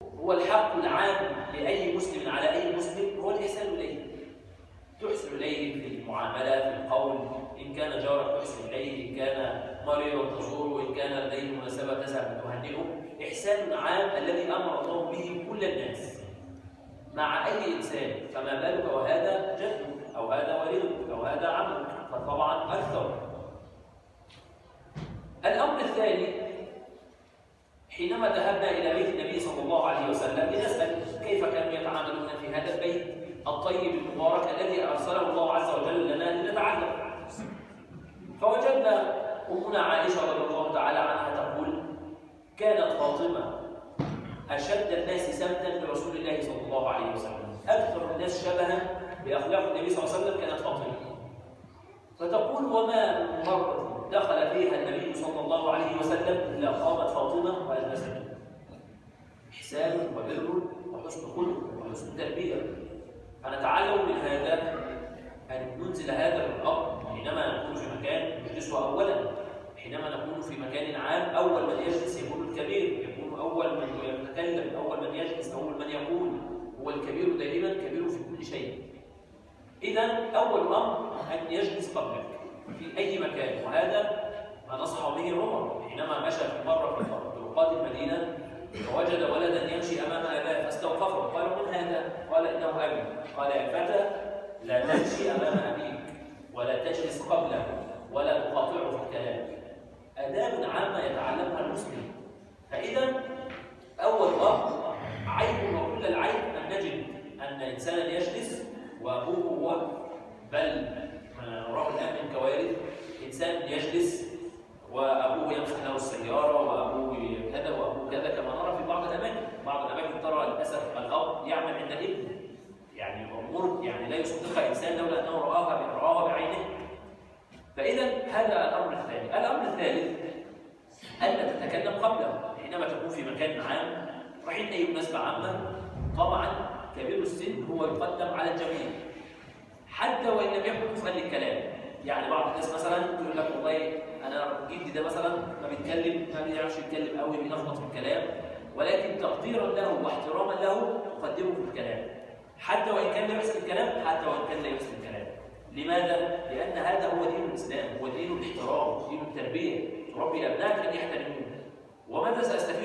هو الحق العام لأي مسلم على أي مسلم هو الإحسان إليه. تحسن إليه في المعاملة، في القول، إن كان جارك تحسن إليه، إن كان مريضا تزوره، إن كان لديه مناسبة تذهب تهنئه. إحسان عام الذي أمر الله به كل الناس مع أي إنسان، فما بالك وهذا جدك أو هذا والدك أو هذا عمك، فطبعا أكثر. الأمر الثاني، حينما ذهبنا إلى بيت النبي صلى الله عليه وسلم لنسأل كيف كانوا يتعاملون في هذا البيت الطيب المبارك الذي أرسله الله عز وجل لنا لنتعلم، فوجدنا أمنا عائشة رضي الله تعالى عنها تقول: كانت فاطمة أشد الناس سمتا برسول الله صلى الله عليه وسلم، أكثر الناس شبها بأخلاق النبي صلى الله عليه وسلم كانت فاطمة. فتقول: وما من مرة دخل فيها النبي صلى الله عليه وسلم إلا قامت فاطمة وألبسته. إحسان وبر وحسن خلق وحسن تربية. فنتعلم من هذا أن ننزل هذا الأمر حينما نكون في مكان نجلسه أولا، حينما نكون في مكان عام أول من يجلس يكون الكبير، يكون أول من يتكلم، أول من يجلس، أول من يقول. هو الكبير دائما كبير في كل شيء. إذا أول أمر أن يجلس قبلك في أي مكان، وهذا ما نصح به عمر حينما مشى في مرة في طرقات المدينة فوجد ولدا يمشي أمام أباه فاستوقفه، قال: من هذا؟ قال: إنه أبي. قال: يا فتى، لا تمشي أمام أبيك ولا تجلس قبله ولا تقاطعه في الكلام. آداب عامة يتعلمها المسلم. فإذا أول أمر عيب وكل العيب أن نجد أن إنسانا يجلس وأبوه هو، بل ما نراه الآن من كوارث، إنسان يجلس وأبوه يمسح له السيارة وأبوه كذا وأبوه كذا، كما نرى في بعض الأماكن. بعض الأماكن ترى للأسف الأب يعمل عند الابن، يعني أمور يعني لا يصدقها إنسان لولا أنه رآها بعينه. فإذا هذا الأمر الثاني. الأمر الثالث ألا تتكلم قبله حينما تكون في مكان عام، رايحين أي مناسبة عامة. طبعا كبير السن هو يقدم على الجميع حتى وإن لم يكن كفءا للكلام. يعني بعض الناس مثلا يقول لك: والله أنا جدي ده مثلا ما بيتكلم، ما بيعرفش يتكلم قوي، بيلخبط في الكلام، ولكن تقديرا له واحتراما له تقدمه في الكلام حتى وإن كان لا يحسن الكلام، حتى وإن كان لا يحسن الكلام. لماذا؟ لأن هذا هو دين الإسلام، هو دين الاحترام، دين التربية. تربي أبنائك أن يحترمون. وماذا سأستفيد